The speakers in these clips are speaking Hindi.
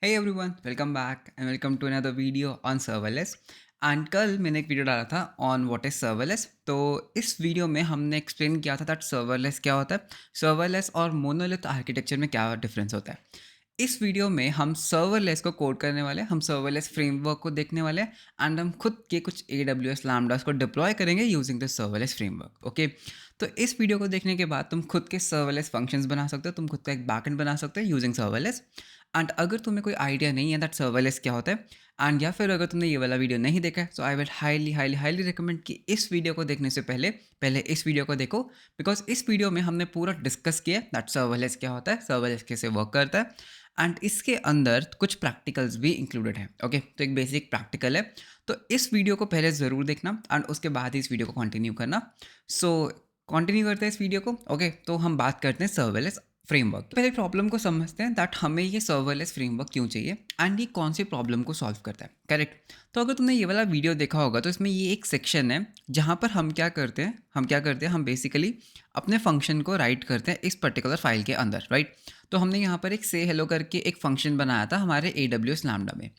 Hey everyone, welcome back and welcome to another video on serverless. And कल मैंने एक वीडियो डाला था ऑन व्हाट इज सर्वरलेस। तो इस वीडियो में हमने एक्सप्लेन किया था दैट सर्वरलेस क्या होता है, सर्वरलेस और मोनोलिथ आर्किटेक्चर में क्या डिफरेंस होता है। इस वीडियो में हम सर्वरलेस को कोड करने वाले हैं, हम सर्वरलेस फ्रेमवर्क को देखने वाले हैं एंड हम खुद के कुछ AWS लैम्डास को डिप्लॉय करेंगे using the serverless framework. Okay, तो इस वीडियो को देखने के बाद तुम खुद के सर्वरलेस फंक्शंस बना सकते हो, तुम खुद का एक बैकएंड बना सकते हो यूजिंग सर्वरलेस। एंड अगर तुम्हें कोई आइडिया नहीं है दैट सर्वरलेस क्या होता है, एंड या फिर अगर तुमने ये वाला वीडियो नहीं देखा है, so I will highly highly highly recommend कि इस वीडियो को देखने से पहले पहले इस वीडियो को देखो, बिकॉज इस वीडियो में हमने पूरा डिस्कस किया दैट सर्वरलेस क्या होता है, सर्वरलेस कैसे वर्क करता है, एंड इसके अंदर कुछ प्रैक्टिकल्स भी इंक्लूडेड है। ओके, तो एक बेसिक प्रैक्टिकल है, तो इस वीडियो को पहले ज़रूर देखना एंड उसके बाद ही इस वीडियो को कंटिन्यू करना। सो कंटिन्यू करते हैं इस वीडियो को। ओके, तो हम बात करते हैं सर्वरलेस फ्रेमवर्क। तो पहले प्रॉब्लम को समझते हैं दैट हमें ये सर्वरलेस फ्रेमवर्क क्यों चाहिए एंड ये कौन सी प्रॉब्लम को सॉल्व करता है। करेक्ट, तो अगर तुमने ये वाला वीडियो देखा होगा तो इसमें ये एक सेक्शन है जहाँ पर हम बेसिकली अपने फंक्शन को राइट करते हैं इस पर्टिकुलर फाइल के अंदर, राइट। तो हमने यहाँ पर एक से हेलो करके एक फंक्शन बनाया था हमारे AWS लैम्डा में।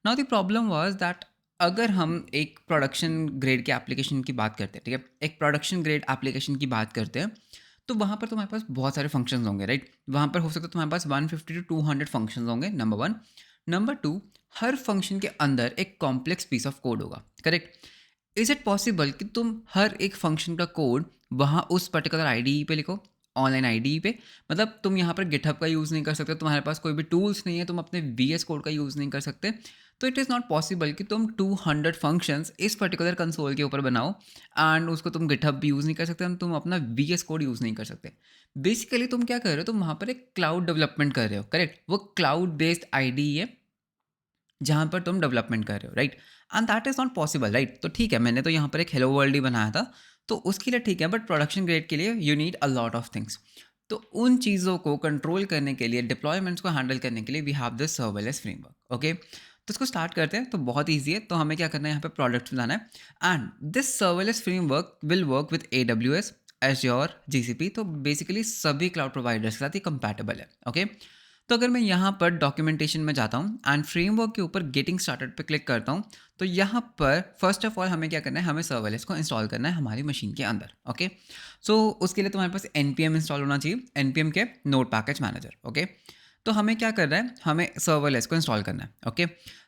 Now the problem was that अगर हम एक प्रोडक्शन ग्रेड के एप्लीकेशन की बात करते हैं, ठीक है, एक प्रोडक्शन ग्रेड एप्लीकेशन की बात करते हैं, तो वहाँ पर तुम्हारे पास बहुत सारे फंक्शंस होंगे, राइट। वहाँ पर हो सकता है तुम्हारे पास 150 टू 200 फंक्शंस होंगे, नंबर वन। नंबर टू, हर फंक्शन के अंदर एक कॉम्प्लेक्स पीस ऑफ कोड होगा, करेक्ट। इज इट पॉसिबल कि तुम हर एक फंक्शन का कोड वहाँ उस पर्टिकुलर IDE पे लिखो, ऑनलाइन IDE पे? मतलब तुम यहाँ पर गिटहब का यूज़ नहीं कर सकते, तुम्हारे पास कोई भी टूल्स नहीं है, तुम अपने VS कोड का यूज़ नहीं कर सकते, तो इट इज़ नॉट पॉसिबल कि तुम 200 फंक्शंस इस पर्टिकुलर कंसोल के ऊपर बनाओ एंड उसको तुम गिटहब भी यूज़ नहीं कर सकते एंड तुम अपना VS कोड यूज़ नहीं कर सकते। बेसिकली तुम क्या कर रहे हो, तुम वहाँ पर एक क्लाउड डेवलपमेंट कर रहे हो, करेक्ट। वो क्लाउड बेस्ड IDE है जहाँ पर तुम डेवलपमेंट कर रहे हो, right. And that is not possible, right. तो ठीक है, मैंने तो यहाँ पर एक हेलो वर्ल्ड ही बनाया था, तो उसके लिए ठीक है, बट प्रोडक्शन ग्रेड के लिए you need a lot of things. तो उन चीज़ों को कंट्रोल करने के लिए, डिप्लॉयमेंट्स को हैंडल करने के लिए we have this serverless framework. Okay, तो इसको स्टार्ट करते हैं। तो बहुत ईजी है, तो हमें क्या करना है, यहाँ पे प्रोडक्ट बनाना है and this serverless framework will work with AWS, Azure, GCP। तो बेसिकली सभी क्लाउड प्रोवाइडर्स के साथ ये कंपैटिबल है। ओके, तो अगर मैं यहाँ पर डॉक्यूमेंटेशन में जाता हूँ एंड फ्रेमवर्क के ऊपर गेटिंग स्टार्टेड पे क्लिक करता हूँ, तो यहाँ पर फर्स्ट ऑफ ऑल हमें क्या करना है, हमें सर्वरलेस को इंस्टॉल करना है हमारी मशीन के अंदर। ओके, सो उसके लिए तुम्हारे पास NPM इंस्टॉल होना चाहिए, NPM के नोड पैकेज मैनेजर। ओके, तो हमें क्या करना है, हमें सर्वरलेस को इंस्टॉल करना है। ओके,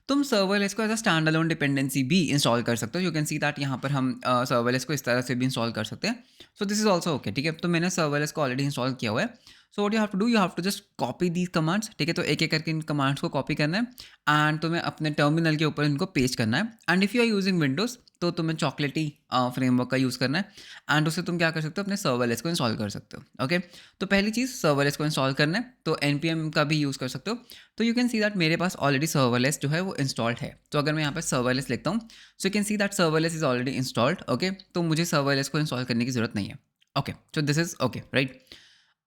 तुम सर्वरलेस को as a standalone dependency भी इंस्टॉल कर सकते हो। यू कैन सी दैट यहाँ पर हम सर्वरलेस को इस तरह से भी इंस्टॉल कर सकते हैं। So this is also okay, ठीक है। तो मैंने सर्वरलेस को ऑलरेडी इंस्टॉल किया हुआ है। So what you have to do, you have to just copy these commands, ठीक है। तो एक एक करके इन कमांड्स को कॉपी करना है एंड तुम्हें अपने टर्मिनल के ऊपर इनको पेस्ट करना है। And if you are using Windows तो तुम्हें चॉकलेटी फ्रेमवर्क का यूज़ करना है एंड उससे तुम क्या कर सकते हो, अपने सर्वरलेस को इंस्टॉल कर सकते हो। ओके, तो पहली चीज़ सर्वरलेस को इंस्टॉल करना है, तो NPM का भी यूज़ कर सकते हो। तो यू कैन सी दैट मेरे पास ऑलरेडी सर्वरलेस जो है वो इंस्टॉल्ड है। तो अगर मैं यहाँ पर सर्वरलेस लिखता हूँ, so you can see that serverless is already installed. Okay, तो मुझे सर्वरलेस को इंस्टॉल करने की ज़रूरत नहीं है। Okay, so this is okay, right.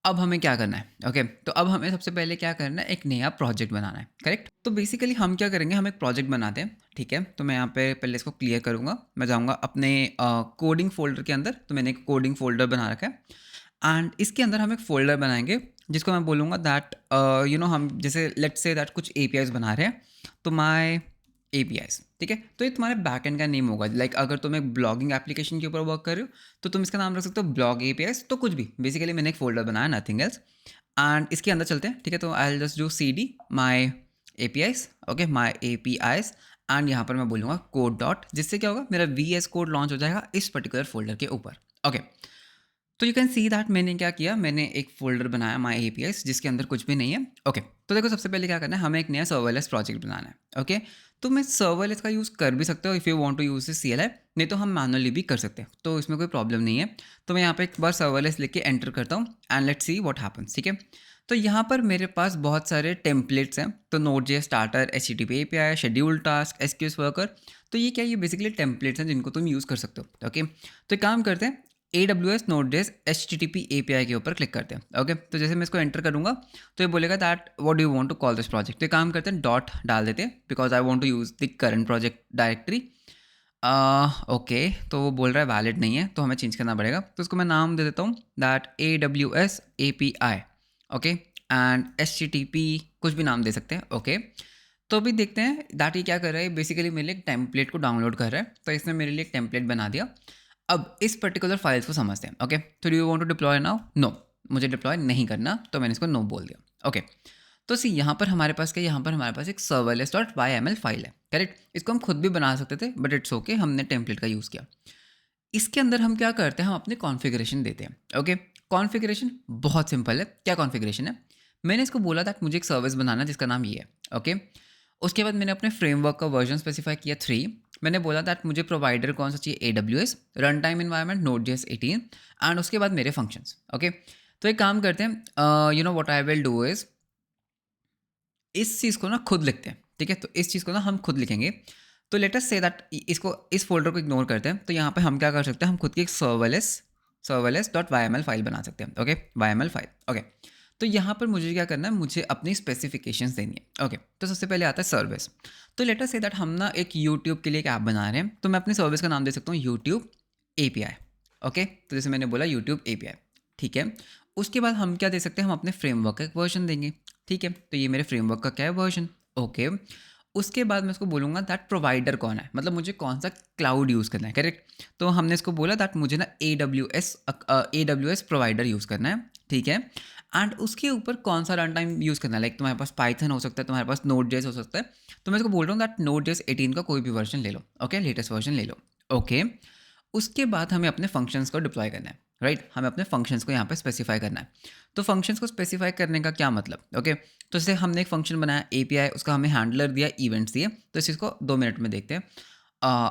अब हमें क्या करना है, ओके, तो अब हमें सबसे पहले क्या करना है, एक नया प्रोजेक्ट बनाना है, करेक्ट। तो बेसिकली हम क्या करेंगे, हम एक प्रोजेक्ट बनाते हैं, ठीक है। तो मैं यहाँ पे पहले इसको क्लियर करूँगा, मैं जाऊँगा अपने कोडिंग फोल्डर के अंदर। तो मैंने एक कोडिंग फोल्डर बना रखा है एंड इसके अंदर हम एक फोल्डर बनाएंगे जिसको मैं बोलूँगा दैट हम जैसे लेट्स से दैट कुछ APIs बना रहे हैं, तो माय APIs, ठीक है। तो ये तुम्हारे बैकएंड का नेम होगा। लाइक अगर तुम एक ब्लॉगिंग एप्लीकेशन के ऊपर वर्क कर रहे हो तो तुम इसका नाम रख सकते हो ब्लॉग APIs, तो कुछ भी। बेसिकली मैंने एक फोल्डर बनाया, नथिंग एल्स। एंड इसके अंदर चलते हैं, ठीक है। तो I will just do CD my APIs, okay, my APIs। And यहाँ पर मैं बोलूँगा कोड डॉट, जिससे क्या होगा, मेरा VS कोड लॉन्च हो जाएगा इस पर्टिकुलर फोल्डर के ऊपर। ओके, तो यू कैन सी दैट मैंने क्या किया, मैंने एक फोल्डर बनाया माय APIs जिसके अंदर कुछ भी नहीं है। ओके, तो देखो सबसे पहले क्या करना है, हमें एक नया सर्वरलेस प्रोजेक्ट बनाना है। ओके, तो मैं सर्वरलेस का यूज़ कर भी सकते हो if you want to use CLI, नहीं तो हम मैनुअली भी कर सकते हैं, तो इसमें कोई प्रॉब्लम नहीं है। तो मैं यहाँ पे एक बार सर्वरलेस लिख के एंटर करता हूँ and let's see what happens, ठीक है। तो यहाँ पर मेरे पास बहुत सारे टेम्पलेट्स हैं, तो Node.js starter, HTTP API, schedule task, SQS worker. तो ये क्या, ये बेसिकली टेम्पलेट्स हैं जिनको तुम यूज़ कर सकते हो। ओके, तो एक काम करते हैं, AWS Node.js HTTP API के ऊपर क्लिक करते हैं। ओके, तो जैसे मैं इसको एंटर करूंगा तो ये बोलेगा that what do you want to call this project. तो एक काम करते हैं, डॉट डाल देते हैं because I want to use the current project directory. Okay, तो वो बोल रहा है वैलिड नहीं है, तो हमें चेंज करना पड़ेगा। तो इसको मैं नाम दे देता हूँ that AWS API, okay, and HTTP कुछ भी नाम दे सकते हैं, ओके। तो अभी देखते हैं दैट ये क्या कर रहा है, बेसिकली मेरे लिए एक टेम्पलेट को डाउनलोड कर रहा है, तो इसने मेरे लिए एक टेम्पलेट बना दिया। अब इस पर्टिकुलर फाइल्स को समझते हैं, ओके। तो do you want to deploy now? No, मुझे डिप्लॉय नहीं करना, तो मैंने इसको नो बोल दिया, ओके। तो सी यहाँ पर हमारे पास क्या, यहाँ पर हमारे पास एक serverless dot Y M L file है, करेक्ट। इसको हम खुद भी बना सकते थे, बट इट्स ओके, हमने टेम्पलेट का यूज़ किया। इसके अंदर हम क्या करते हैं, हम अपने कॉन्फ़िगरेशन देते हैं, ओके। कॉन्फ़िगरेशन बहुत सिंपल है। क्या कॉन्फ़िगरेशन है, मैंने इसको बोला था कि मुझे एक सर्विस बनाना है जिसका नाम ये है, ओके। उसके बाद मैंने अपने फ्रेमवर्क का वर्जन स्पेसिफाई किया 3। मैंने बोला दैट मुझे प्रोवाइडर कौन सा चाहिए, AWS, run time environment Node.js 18, and उसके बाद मेरे फंक्शंस, ओके। तो एक काम करते हैं, you know what I will do is, इस चीज़ को ना खुद लिखते हैं, ठीक है। तो इस चीज़ को ना हम खुद लिखेंगे। तो लेट अस से दैट इसको, इस फ़ोल्डर को इग्नोर करते हैं। तो यहाँ पे हम क्या कर सकते हैं, हम खुद की एक serverless dot Y M L file बना सकते हैं, okay. Y M L file, okay. तो यहाँ पर मुझे क्या करना है, मुझे अपनी स्पेसिफिकेशंस देनी है, ओके। तो सबसे पहले आता है सर्विस। तो लेट अस से दैट हम ना एक यूट्यूब के लिए एक ऐप बना रहे हैं, तो मैं अपनी सर्विस का नाम दे सकता हूँ यूट्यूब API, ओके। तो जैसे मैंने बोला यूट्यूब API, ठीक है। उसके बाद हम क्या दे सकते हैं, हम अपने फ्रेमवर्क का एक वर्जन देंगे, ठीक है। तो ये मेरे फ्रेमवर्क का क्या है, वर्जन, ओके। उसके बाद मैं उसको बोलूँगा दैट प्रोवाइडर कौन है, मतलब मुझे कौन सा क्लाउड यूज़ करना है, करेक्ट। तो हमने इसको बोला दैट मुझे ना AWS प्रोवाइडर यूज़ करना है, ठीक है। एंड उसके ऊपर कौन सा रन टाइम यूज़ करना है, लाइक तुम्हारे पास पाइथन हो सकता है, तुम्हारे पास Node.js हो सकता है। तो मैं इसको बोल रहा हूँ दैट Node.js 18 का कोई भी वर्जन ले लो, ओके, लेटेस्ट वर्जन ले लो, ओके। उसके बाद हमें अपने फंक्शंस को डिप्लॉय करना है, राइट। हमें अपने फंक्शंस को यहाँ पे स्पेसिफाई करना है। तो फंक्शंस को स्पेसिफाई करने का क्या मतलब, ओके। तो जैसे हमने एक फंक्शन बनाया API, उसका हमें हैंडलर दिया, इवेंट्स दिए। तो इस चीज़ को 2 मिनट में देखते हैं।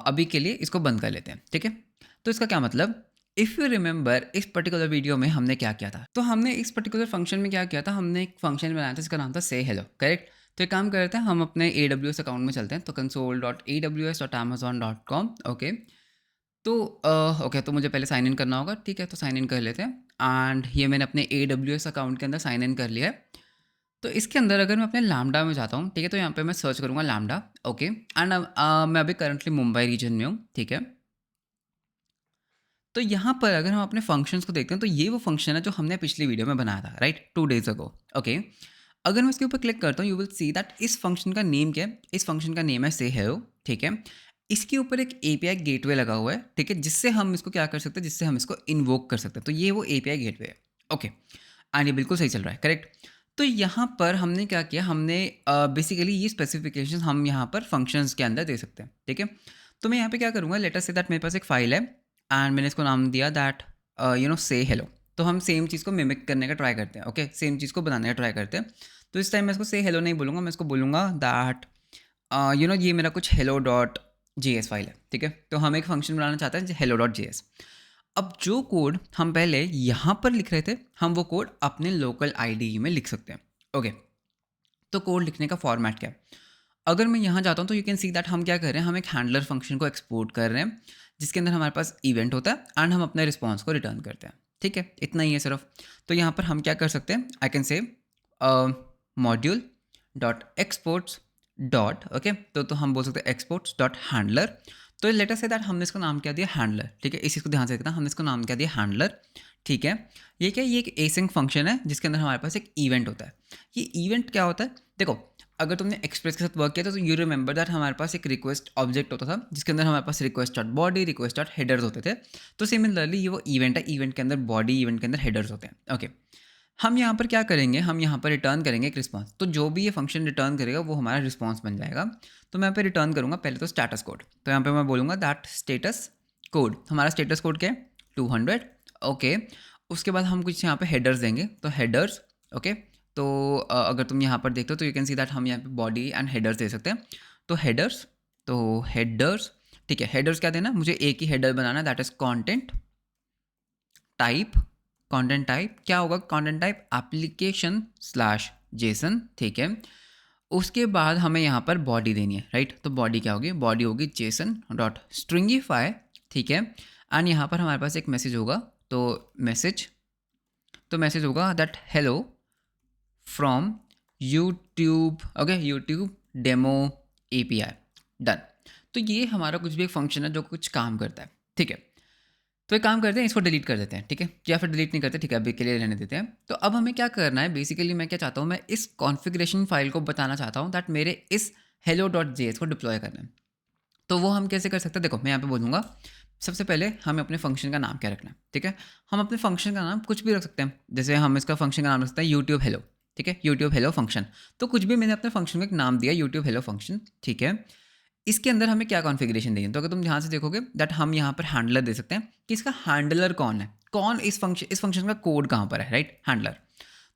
अभी के लिए इसको बंद कर लेते हैं, ठीक है। तो इसका क्या मतलब, इफ़ यू रिमेंबर इस पर्टिकुलर वीडियो में हमने क्या किया था, तो हमने इस पर्टिकुलर फंक्शन में क्या किया था, हमने एक फंक्शन बनाया था जिसका नाम था से हेलो, करेक्ट। तो एक काम करते हैं, हम अपने AWS अकाउंट में चलते हैं। तो console.aws.amazon.com, ओके। तो ओके, तो मुझे पहले साइन इन करना होगा, ठीक है। तो साइन इन कर लेते हैं। एंड ये मैंने अपने AWS अकाउंट के अंदर साइन इन कर लिया है। तो इसके अंदर अगर मैं अपने लैम्डा में जाता हूँ, ठीक है, तो यहाँ पे मैं सर्च करूँगा लैम्डा, ओके। एंड मैं अभी करंटली मुंबई रीजन में हूँ, ठीक है। तो यहाँ पर अगर हम अपने फंक्शंस को देखते हैं, तो ये वो फंक्शन है जो हमने पिछली वीडियो में बनाया था, राइट, 2 डेज़ अगो, ओके। अगर मैं इसके ऊपर क्लिक करता हूँ, यू विल सी दैट इस फंक्शन का नेम क्या है, इस फंक्शन का नेम है से हेलो, ठीक है। इसके ऊपर एक API गेटवे लगा हुआ है, ठीक है, जिससे हम इसको क्या कर सकते हैं, जिससे हम इसको इन्वोक कर सकते हैं। तो ये वो API गेटवे है, ओके। एंड ये बिल्कुल सही चल रहा है, करेक्ट। तो यहाँ पर हमने क्या किया, हमने बेसिकली ये स्पेसिफिकेशन हम यहाँ पर फंक्शंस के अंदर दे सकते हैं, ठीक है। तो मैं यहाँ पे क्या करूँगा, लेट अस से दैट मेरे पास एक फाइल है एंड मैंने इसको नाम दिया दैट यू नो से हेलो। तो हम सेम चीज़ को मिमिक करने का ट्राई करते हैं, ओके, सेम चीज़ को बनाने का ट्राई करते हैं। तो इस टाइम मैं इसको से हेलो नहीं बोलूँगा, मैं इसको बोलूँगा दैट यू नो ये मेरा कुछ हेलो डॉट JS फाइल है, ठीक है। तो हम एक फंक्शन बनाना चाहते हैं हेलो डॉट JS। अब जो कोड हम पहले यहाँ पर लिख रहे थे, हम वो कोड अपने लोकल IDE में लिख सकते हैं, ओके। तो कोड लिखने का फॉर्मेट क्या है, अगर मैं यहाँ जाता हूँ तो यू कैन सी दैट हम क्या कर रहे हैं, हम एक हैंडलर फंक्शन को एक्सपोर्ट कर रहे हैं जिसके अंदर हमारे पास इवेंट होता है एंड हम अपने रिस्पॉन्स को रिटर्न करते हैं, ठीक है। इतना ही है सिर्फ। तो यहाँ पर हम क्या कर सकते हैं, आई कैन से module dot exports dot, okay. तो हम बोल सकते हैं एक्सपोर्ट्स डॉट हैंडलर। तो लेटर से दैट हमने इसको नाम क्या दिया, हैंडलर, ठीक है। इस चीज़ को ध्यान से रखना, हमने इसको नाम क्या दिया, हैंडलर, ठीक है। ये क्या, ये एक एसिंक फंक्शन है जिसके अंदर हमारे पास एक इवेंट होता है। ये इवेंट क्या होता है, देखो, अगर तुमने एक्सप्रेस के साथ वर्क किया था तो यू रिमेंबर दैट हमारे पास एक रिक्वेस्ट ऑब्जेक्ट होता था जिसके अंदर हमारे पास request dot body, request dot headers होते थे। तो सिमिलरली ये वो इवेंट है, इवेंट के अंदर बॉडी, इवेंट के अंदर हेडर्स होते हैं, ओके। हम यहाँ पर क्या करेंगे, हम यहाँ पर रिटर्न करेंगे एक रिस्पॉन्स। तो जो भी ये फंक्शन रिटर्न करेगा वो हमारा रिस्पॉन्स बन जाएगा। तो मैं यहाँ पे रिटर्न करूँगा पहले तो स्टेटस कोड। तो यहाँ पे मैं बोलूँगा दैट स्टेटस कोड, हमारा स्टेटस कोड क्या है, 200, ओके। उसके बाद हम कुछ यहाँ पे हेडर्स देंगे, तो हेडर्स, ओके। तो अगर तुम यहाँ पर देखते हो तो यू कैन सी दैट हम यहाँ पे बॉडी एंड हेडर्स दे सकते हैं। तो हेडर्स, ठीक है। हेडर्स क्या देना, मुझे एक ही हेडर बनाना है, that is content type. Content type क्या होगा, content type application slash Jason, ठीक है। उसके बाद हमें यहाँ पर बॉडी देनी है, राइट। तो बॉडी क्या होगी, बॉडी होगी जेसन डॉट स्ट्रिंगीफाई, ठीक है। एंड यहाँ पर हमारे पास एक मैसेज होगा, तो मैसेज होगा that hello from YouTube, okay, YouTube demo API, done. तो ये हमारा कुछ भी एक फंक्शन है जो कुछ काम करता है, ठीक है। तो एक काम करते हैं, इसको डिलीट कर देते हैं, ठीक है, या फिर डिलीट नहीं करते, ठीक है, अभी के लिए रहने देते हैं। तो अब हमें क्या करना है, बेसिकली मैं क्या चाहता हूँ, मैं इस कॉन्फ़िगरेशन फाइल को बताना चाहता हूँ दैट मेरे इस hello.js को डिप्लॉय करना है। तो वो हम कैसे कर सकते हैं, देखो मैं यहाँ पे बोलूँगा, सबसे पहले हमें अपने फंक्शन का नाम क्या रखना है, ठीक है। हम अपने फंक्शन का नाम कुछ भी रख सकते हैं, जैसे हम इसका फंक्शन का नाम रख सकते हैं यूट्यूब हेलो, ठीक है, यूट्यूब हेलो फंक्शन। तो कुछ भी मैंने अपने फंक्शन को एक नाम दिया यूट्यूब हेलो फंक्शन, ठीक है। इसके अंदर हमें क्या कॉन्फ़िगरेशन देनी है, तो अगर तुम ध्यान से देखोगे दैट हम यहाँ पर हैंडलर दे सकते हैं कि इसका हैंडलर कौन है, कौन इस फंक्शन का कोड कहाँ पर है, राइट, हैंडलर।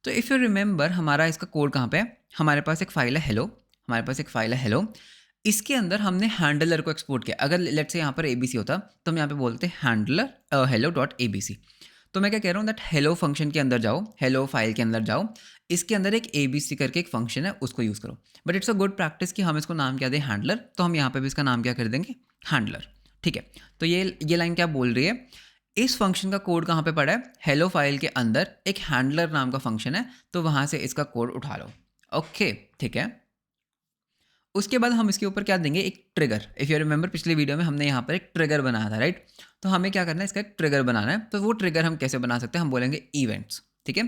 तो इफ़ यू रिमेंबर हमारा इसका कोड कहाँ पे है, हमारे पास एक फ़ाइल है हेलो, हमारे पास एक फ़ाइल है हेलो, इसके अंदर हमने हैंडलर को एक्सपोर्ट किया। अगर लेट्स से यहाँ पर एबीसी होता तो हम यहाँ पे बोलते हैंडलर हेलो डॉट एबीसी। तो मैं क्या कह रहा हूँ दैट हेलो फंक्शन के अंदर जाओ, हेलो फाइल के अंदर जाओ, इसके अंदर एक एबीसी करके एक फंक्शन है, उसको यूज़ करो। But it's a good practice कि हम इसको नाम क्या दें, हैंडलर। तो हम यहाँ पे भी इसका नाम क्या कर देंगे, हैंडलर, ठीक है। तो ये लाइन क्या बोल रही है, इस फंक्शन का कोड कहाँ पे पड़ा है, हेलो फाइल के अंदर एक हैंडलर नाम का फंक्शन है, तो वहाँ से इसका कोड उठा लो। ओके, ठीक है। उसके बाद हम इसके ऊपर क्या देंगे, एक ट्रिगर। इफ़ यू रिमेंबर पिछले वीडियो में हमने यहाँ पर एक ट्रिगर बनाया था, राइट। तो हमें क्या करना है, इसका एक ट्रिगर बनाना है। तो वो ट्रिगर हम कैसे बना सकते हैं, हम बोलेंगे इवेंट्स, ठीक है।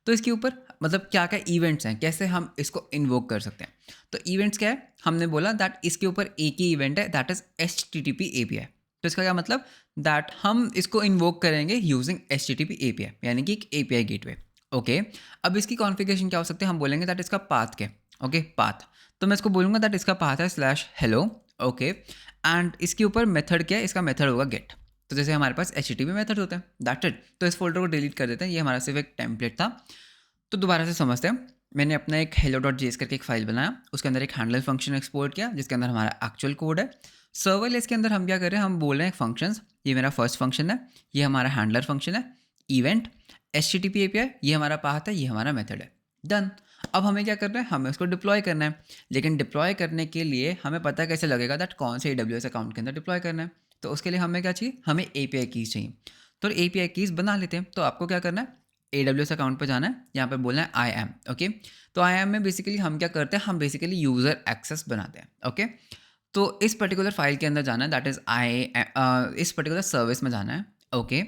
तो इसके ऊपर मतलब क्या क्या इवेंट्स हैं, कैसे हम इसको इन्वोक कर सकते हैं। तो इवेंट्स क्या है, हमने बोला दैट इसके ऊपर एक ही इवेंट है, दैट इज HTTP API। तो इसका क्या मतलब, दैट हम इसको इन्वोक करेंगे यूजिंग HTTP API, यानी कि एक API गेटवे। ओके, अब इसकी कॉन्फ़िगरेशन क्या हो सकती है, हम बोलेंगे दैट इसका पाथ क्या है। ओके, पाथ, तो मैं इसको बोलूँगा दैट इसका पाथ है /hello, ओके। एंड इसके ऊपर मेथड क्या है, इसका मेथड होगा गेट। तो जैसे हमारे पास HTTP मेथड होते हैं, दैट इट। तो इस फोल्डर को डिलीट कर देते हैं, ये हमारा सिर्फ एक टेम्पलेट था। तो दोबारा से समझते हैं, मैंने अपना एक hello.js करके एक फाइल बनाया, उसके अंदर एक हैंडलर फंक्शन एक्सपोर्ट किया जिसके अंदर हमारा एक्चुअल कोड है। सर्वरलेस के अंदर हम क्या कर रहे हैं, हम बोल रहे हैं फंक्शंस, ये मेरा फर्स्ट फंक्शन है, ये हमारा हैंडलर फंक्शन है, इवेंट HTTP API, ये हमारा पाथ है, ये हमारा मेथड है, डन। अब हमें क्या करना है, हमें उसको डिप्लॉय करना है। लेकिन डिप्लॉय करने के लिए हमें पता कैसे लगेगा दैट कौन से AWS अकाउंट के अंदर डिप्लॉय करना है। तो उसके लिए हमें क्या चाहिए, हमें API कीज़ चाहिए। तो API कीज़ बना लेते हैं। तो आपको क्या करना है, AWS अकाउंट पर जाना है, यहाँ पर बोलना है आई एम, ओके। तो आई एम में बेसिकली हम क्या करते हैं, हम बेसिकली यूज़र एक्सेस बनाते हैं, ओके। तो इस पर्टिकुलर फाइल के अंदर जाना है, दैट इज़ इस पर्टिकुलर सर्विस में जाना है, ओके।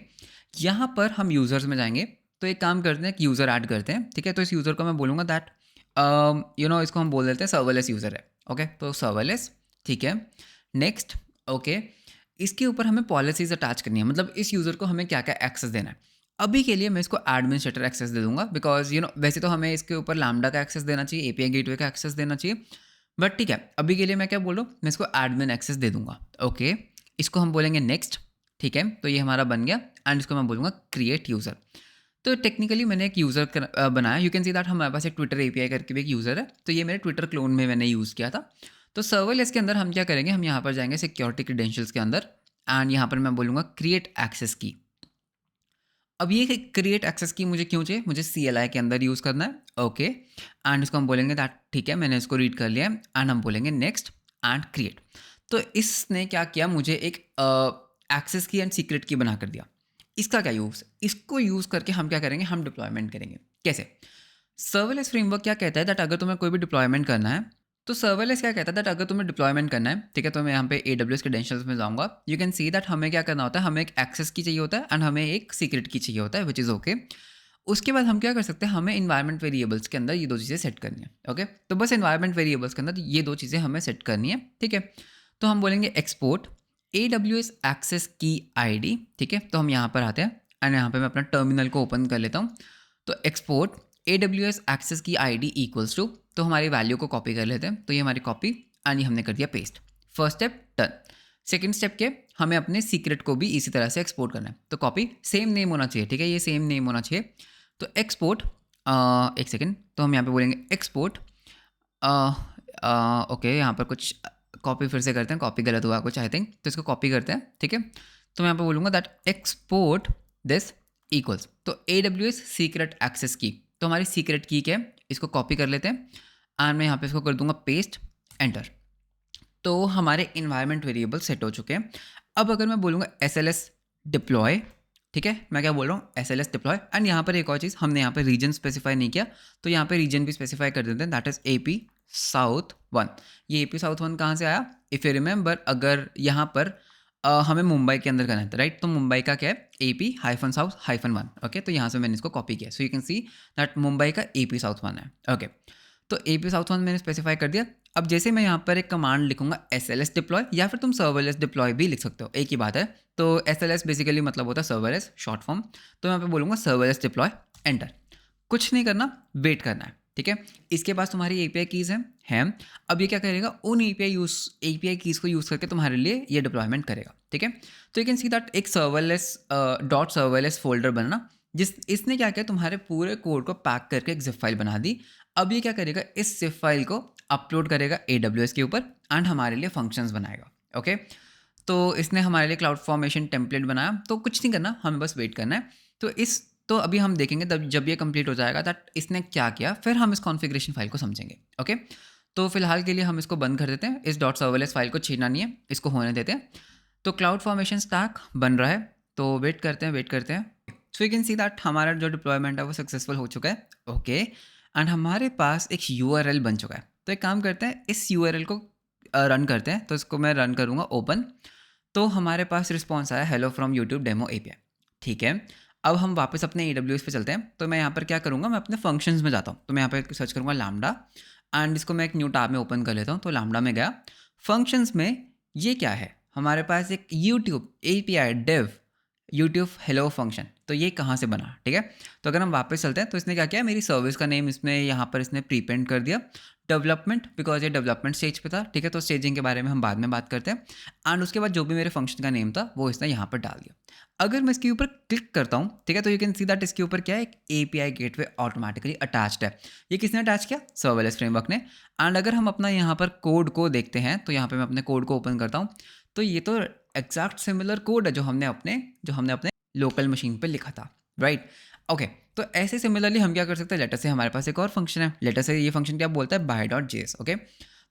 यहाँ पर हम यूज़र्स में जाएंगे, तो एक काम करते हैं, एक यूज़र ऐड करते हैं, ठीक है। तो इस यूज़र को मैं बोलूँगा दैट इसको हम बोल देते हैं सर्वरलेस यूज़र है, ओके। तो सर्वरलेस, ठीक है, नेक्स्ट, ओके। इसके ऊपर हमें पॉलिसीज़ अटैच करनी है, मतलब इस यूज़र को हमें क्या क्या एक्सेस देना है। अभी के लिए मैं इसको एडमिनिस्ट्रेटर एक्सेस दे दूंगा, बिकॉज वैसे तो हमें इसके ऊपर लैम्डा का एक्सेस देना चाहिए, API गेटवे का एक्सेस देना चाहिए, बट ठीक है, अभी के लिए मैं क्या बोल रहा हूँ, मैं इसको एडमिन एक्सेस दे दूंगा, ओके। इसको हम बोलेंगे नेक्स्ट, ठीक है। तो ये हमारा बन गया, एंड इसको मैं बोलूँगा क्रिएट यूज़र। तो टेक्निकली मैंने एक यूज़र बनाया, यू कैन सी दैट हमारे पास एक ट्विटर API करके भी एक यूज़र है, तो ये मेरे ट्विटर क्लोन में मैंने यूज़ किया था। तो सर्वरलेस के अंदर हम क्या करेंगे, हम यहाँ पर जाएंगे सिक्योरिटी क्रेडेंशियल्स के अंदर, एंड यहाँ पर मैं बोलूँगा क्रिएट एक्सेस की। अब ये क्रिएट एक्सेस की मुझे क्यों चाहिए, मुझे CLI के अंदर यूज़ करना है, ओके। एंड इसको हम बोलेंगे दैट ठीक है, मैंने इसको रीड कर लिया, एंड हम बोलेंगे नेक्स्ट एंड क्रिएट। तो इसने क्या किया, मुझे एक एक्सेस की एंड सीक्रेट की बना कर दिया। इसका क्या यूज़, इसको यूज़ करके हम क्या करेंगे, हम डिप्लॉयमेंट करेंगे। कैसे, सर्वरलेस फ्रेमवर्क क्या कहता है दैट अगर तुम्हें कोई भी डिप्लॉयमेंट करना है, तो सर्वरलेस क्या कहता है दैट अगर तुम्हें डिप्लॉयमेंट करना है, ठीक है, तो मैं यहाँ पे AWS क्रेडेंशियल्स में जाऊँगा, यू कैन सी दैट हमें क्या करना होता है, हमें एक एक्सेस की चाहिए होता है, एंड हमें एक सीक्रेट की चाहिए होता है, विच इज़ ओके। उसके बाद हम क्या कर सकते हैं, हमें इन्वायरमेंट वेरिएबल्स के अंदर ये दो चीज़ें सेट करनी है, ओके। तो बस इन्वायरमेंट वेरिएबल्स के अंदर ये दो चीज़ें हमें सेट करनी है, ठीक है। तो हम बोलेंगे एक्सपोर्ट AWS एक्सेस की ID, ठीक है। तो हम यहाँ पर आते हैं, एंड यहाँ पर मैं अपना टर्मिनल को ओपन कर लेता हूँ। तो एक्सपोर्ट AWS एक्सेस की ID इक्वल्स टू, तो हमारी वैल्यू को कॉपी कर लेते हैं, तो ये हमारी कॉपी, एंड ये हमने कर दिया paste. First step done. Second step के, हमें अपने सीक्रेट को भी इसी तरह से एक्सपोर्ट करना है, तो कॉपी सेम नेम होना चाहिए, ठीक है, ये सेम नेम होना चाहिए। तो एक्सपोर्ट, एक सेकेंड, तो हम यहाँ पे बोलेंगे एक्सपोर्ट, ओके, यहाँ पर कुछ कॉपी फिर से करते हैं, कॉपी गलत हुआ कुछ आई थिंक, तो इसको कॉपी करते हैं, ठीक है। तो मैं यहाँ पे बोलूँगा दैट एक्सपोर्ट दिस इक्वल्स, तो AWS सीक्रेट एक्सेस की, तो हमारी सीक्रेट की क्या है, इसको कॉपी कर लेते हैं, एंड मैं यहाँ पे इसको कर दूंगा पेस्ट, एंटर। तो हमारे इन्वायरमेंट वेरिएबल सेट हो चुके हैं। अब अगर मैं बोलूँगा SLS डिप्लॉय, ठीक है, मैं क्या बोल रहा हूँ, SLS डिप्लॉय, एंड यहाँ पर एक और चीज़, हमने यहाँ पर रीजन स्पेसिफाई नहीं किया, तो यहाँ पे रीजन भी स्पेसिफाई कर देते हैं, दैट इज़ AP South 1। ये AP South 1 कहाँ से आया, इफ़ यू रिमेंबर, अगर यहाँ पर हमें मुंबई के अंदर करना है, राइट? तो मुंबई का क्या है? AP-South-1, okay? तो यहाँ से मैंने इसको कॉपी किया। सो you can see that Mumbai का AP-South-1 है, ओके? तो AP-South-1 मैंने स्पेसिफाई कर दिया। अब जैसे मैं यहाँ पर एक कमांड लिखूंगा SLS डिप्लॉय, या फिर तुम सर्वरलेस डिप्लॉय भी लिख सकते हो, एक ही बात है। तो SLS बेसिकली मतलब होता है सर्वरलेस, शॉर्ट फॉर्म। तो यहाँ पे बोलूँगा सर्वरलेस डिप्लॉय, एंटर। कुछ नहीं करना, वेट करना है, ठीक है? इसके पास तुम्हारी API कीज़ हैं। अब ये क्या करेगा? उन API कीज़ को यूज़ करके तुम्हारे लिए ये डिप्लॉयमेंट करेगा, ठीक है? तो यू कैन सी दैट एक सर्वरलेस डॉट सर्वरलेस फोल्डर बनना, इसने क्या किया? तुम्हारे पूरे कोड को पैक करके एक जिप फाइल बना दी। अब ये क्या करेगा? इस जिप फाइल को अपलोड करेगा AWS के ऊपर एंड हमारे लिए फंक्शंस बनाएगा, ओके? तो इसने हमारे लिए क्लाउड फॉर्मेशन टेम्पलेट बनाया। तो कुछ नहीं करना, हमें बस वेट करना है। तो अभी हम देखेंगे तब जब ये कंप्लीट हो जाएगा दैट इसने क्या किया, फिर हम इस कॉन्फ़िगरेशन फाइल को समझेंगे, ओके? तो फिलहाल के लिए हम इसको बंद कर देते हैं। इस डॉट सर्वरलेस फाइल को छीनना नहीं है, इसको होने देते हैं। तो क्लाउड फॉर्मेशन स्टैक बन रहा है, तो वेट करते हैं। सो यू कैन सी दैट हमारा जो डिप्लॉयमेंट है वो सक्सेसफुल हो चुका है, ओके? एंड हमारे पास एक URL बन चुका है। तो एक काम करते हैं, इस URL को रन करते हैं। तो इसको मैं रन करूँगा ओपन। तो हमारे पास रिस्पॉन्स आया, hello from YouTube demo API, ठीक है? अब हम वापस अपने AWS पे चलते हैं। तो मैं यहाँ पर क्या करूँगा? मैं अपने फंक्शंस में जाता हूँ। तो मैं यहाँ पे सर्च करूँगा लैम्डा, एंड इसको मैं एक न्यू टैब में ओपन कर लेता हूँ। तो लैम्डा में गया, फंक्शंस में ये क्या है? हमारे पास एक YouTube API dev YouTube hello function. तो ये कहाँ से बना, ठीक है? तो अगर हम वापस चलते हैं, तो इसने क्या किया? मेरी सर्विस का नेम इसमें यहाँ पर इसने प्रीपेंड कर दिया डेवलपमेंट, बिकॉज ये डेवलपमेंट स्टेज पे था, ठीक है? तो स्टेजिंग के बारे में हम बाद में बात करते हैं। एंड उसके बाद जो भी मेरे फंक्शन का नेम था वो इसने यहाँ पर डाल दिया। अगर मैं इसके ऊपर क्लिक करता हूँ, ठीक है, तो यू कैन सी दैट इसके ऊपर क्या है? एक API गेटवे ऑटोमेटिकली अटैच्ड है। ये किसने अटैच किया? सर्वरलेस फ्रेमवर्क ने। एंड अगर हम अपना यहाँ पर कोड को देखते हैं, तो यहाँ पे मैं अपने कोड को ओपन करता हूँ, तो ये तो एग्जैक्ट सिमिलर कोड है जो हमने अपने लोकल मशीन पे लिखा था, राइट? ओके, तो ऐसे सिमिलरली हम क्या कर सकते हैं? लेटर से हमारे पास एक और फंक्शन है। लेटर से ये फंक्शन क्या बोलता है? buy.js, okay?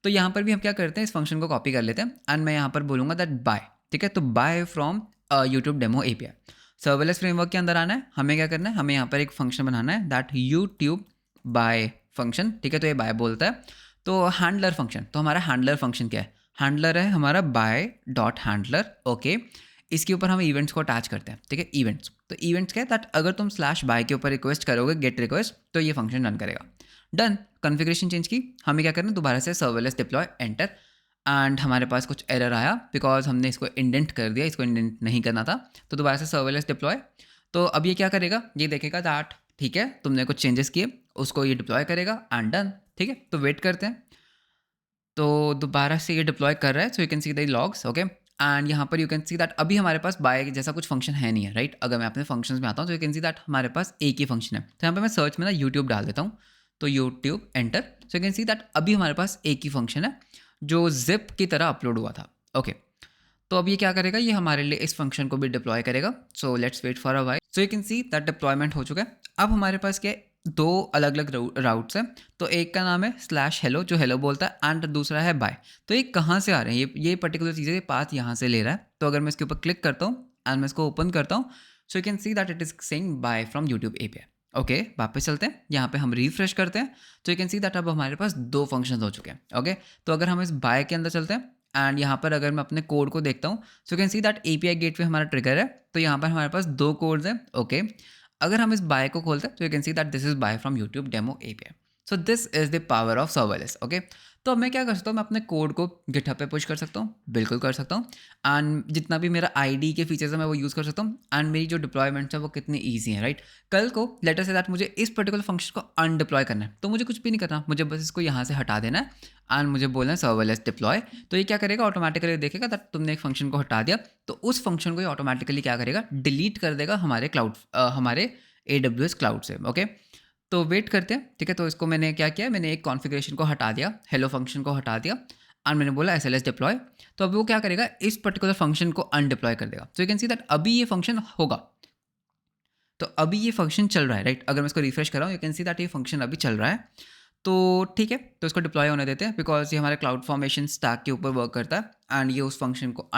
तो यहाँ पर भी हम क्या करते हैं? इस फंक्शन को कॉपी कर लेते हैं एंड मैं यहाँ पर बोलूँगा दैट बाय, ठीक है? तो bye from YouTube demo API। Serverless framework के अंदर आना है, हमें क्या करना है? हमें यहाँ पर एक फंक्शन बनाना है दैट यूट्यूब बाय फंक्शन, ठीक है? तो ये बाय बोलता है। तो हैंडलर फंक्शन, तो हमारा हैंडलर फंक्शन क्या है? हैंडलर है हमारा बाय डॉट हैंडलर, ओके? इसके ऊपर हम इवेंट्स को अटैच करते हैं, ठीक है? इवेंट्स, तो इवेंट्स क्या है? दैट अगर तुम स्लैश बाय के ऊपर रिक्वेस्ट करोगे, गेट रिक्वेस्ट, तो ये फंक्शन रन करेगा। डन, कॉन्फ़िगरेशन चेंज की। हमें क्या करना है? दोबारा से सर्वरलेस डिप्लॉय, एंटर। एंड हमारे पास कुछ एरर आया बिकॉज हमने इसको इंडेंट कर दिया, इसको इंडेंट नहीं करना था। तो दोबारा से सर्वरलेस डिप्लॉय। तो अब ये क्या करेगा? ये देखेगा दैट ठीक है, तुमने कुछ चेंजेस किए, उसको ये डिप्लॉय करेगा एंड डन, ठीक है? तो वेट करते हैं। तो दोबारा से ये डिप्लॉय कर रहा है, सो you can see the logs, okay? And यहाँ पर यू कैन सी दैट अभी हमारे पास बाय जैसा कुछ फंक्शन है नहीं है, राइट? अगर मैं अपने फंक्शंस में आता हूँ, तो यू कैन सी दैट हमारे पास एक ही फंक्शन है। तो यहाँ पे मैं सर्च में ना यूट्यूब डाल देता हूँ, तो YouTube enter. So you can see that अभी हमारे पास एक ही फंक्शन है जो जिप की तरह अपलोड हुआ था, ओके? तो अब ये क्या करेगा? ये हमारे लिए इस फंक्शन को भी डिप्लॉय करेगा। So let's wait for a while. So you can see that deployment हो चुका है। अब हमारे पास क्या है? दो अलग अलग राउट्स हैं। तो एक का नाम है स्लैश हेलो, जो हेलो बोलता है, एंड दूसरा है बाय। तो ये कहाँ से आ रहे हैं? ये पर्टिकुलर चीज़ें, ये पाथ यहाँ से ले रहा है। तो अगर मैं इसके ऊपर क्लिक करता हूँ एंड मैं इसको ओपन करता हूँ, so you can see that it is saying bye from YouTube API, okay? वापस चलते हैं, यहाँ पे हम रिफ्रेश करते हैं, तो यू कैन सी दैट अब हमारे पास दो फंक्शन हो चुके हैं, ओके? तो अगर हम इस बाय के अंदर चलते हैं एंड यहाँ पर अगर मैं अपने कोड को देखता हूँ, so can see that API gateway हमारा ट्रिगर है। तो यहाँ पर हमारे पास दो कोड्स हैं, ओके? अगर हम इस बाय को खोलते हैं, तो you can see that this is by from YouTube demo API। So this is the power of serverless, okay? तो अब मैं क्या कर सकता हूँ? मैं अपने कोड को गिटहब पे पुश कर सकता हूँ, बिल्कुल कर सकता हूँ। एंड जितना भी मेरा ID के फीचर्स है मैं वो यूज़ कर सकता हूँ। एंड मेरी जो डिप्लॉयमेंट्स है वो कितनी ईजी है, राइट? कल को लेटर से दैट मुझे इस पर्टिकुलर फंक्शन को अनडिप्लॉय करना है, तो मुझे कुछ भी नहीं करना, मुझे बस इसको यहाँ से हटा देना है एंड मुझे बोलना है सर्वरलेस डिप्लॉय। तो ये क्या करेगा? ऑटोमेटिकली देखेगा दैट तुमने एक फंक्शन को हटा दिया, तो उस फंक्शन को ये ऑटोमेटिकली क्या करेगा? डिलीट कर देगा हमारे AWS क्लाउड से, ओके? तो वेट करते हैं, ठीक है? तो इसको मैंने क्या किया? मैंने एक कॉन्फ़िगरेशन को हटा दिया, हेलो फंक्शन को हटा दिया एंड मैंने बोला SLS डिप्लॉय। तो अब वो क्या करेगा? इस पर्टिकुलर फंक्शन को अनडिप्लॉय कर देगा। सो यू कैन सी दैट अभी ये फंक्शन होगा। तो अभी ये फंक्शन चल रहा है, राइट? अगर मैं इसको रिफ्रेश कर रहा हूँ, यू कैन सी दैट ये फंक्शन अभी चल रहा है। तो ठीक है, तो इसको डिप्लॉय होने देते हैं बिकॉज ये हमारे क्लाउड फॉर्मेशन स्टैक के ऊपर वर्क करता है एंड ये उस फंक्शन को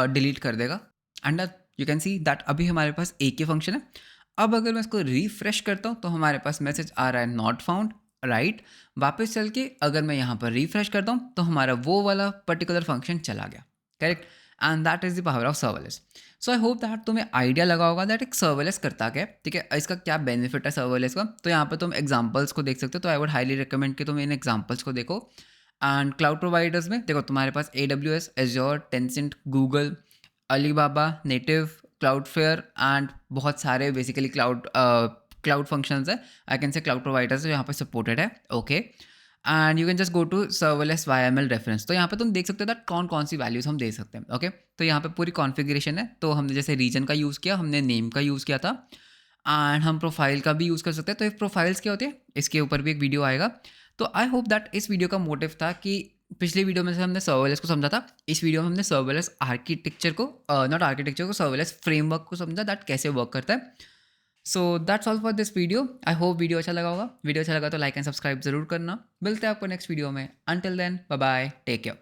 डिलीट कर देगा। And you can see that अभी हमारे पास एक ही फंक्शन है। अब अगर मैं इसको रिफ्रेश करता हूँ, तो हमारे पास मैसेज आ रहा है नॉट फाउंड, राइट? वापस चल के अगर मैं यहाँ पर रिफ्रेश करता हूँ, तो हमारा वो वाला पर्टिकुलर फंक्शन चला गया, correct? And that is the power of serverless. So I hope that तुम्हें आइडिया लगा होगा दैट एक सर्वरलेस करता क्या है, ठीक है, इसका क्या बेनिफिट है सर्वरलेस का। तो यहाँ पे तुम एग्जांपल्स को देख सकते हो, तो आई वुड हाईली रिकमेंड कि तुम इन एग्जांपल्स को देखो। एंड क्लाउड प्रोवाइडर्स में देखो तुम्हारे पास AWS, Azure, Tencent, Google, Alibaba, native, Cloudflare and बहुत सारे बेसिकली क्लाउड फंक्शंस है, I can say cloud providers यहाँ पे सपोर्टेड है। Okay, and you can just go to serverless YML reference. तो यहाँ पे तुम देख सकते हो दैट कौन कौन सी वैल्यूज हम दे सकते हैं। ओके, तो यहाँ पे पूरी कॉन्फ़िगरेशन है। तो हमने जैसे रीजन का यूज़ किया, हमने नेम का यूज़ किया था, एंड हम प्रोफाइल का भी यूज़ कर सकते हैं। तो ये प्रोफाइल्स क्या होती है, इसके ऊपर भी एक वीडियो आएगा। तो आई होप दैट इस वीडियो का मोटिव था कि पिछली वीडियो में से हमने सर्वलेस को समझा था, इस वीडियो में हमने सर्वलेस आर्किटेक्चर को, नॉट आर्किटेक्चर को, सर्वलेस फ्रेमवर्क को समझा दैट कैसे वर्क करता है। So that's all for this video. I hope video अच्छा लगा होगा। वीडियो अच्छा लगा तो लाइक एंड सब्सक्राइब जरूर करना। मिलते हैं आपको नेक्स्ट वीडियो में। Until then, bye bye, take care.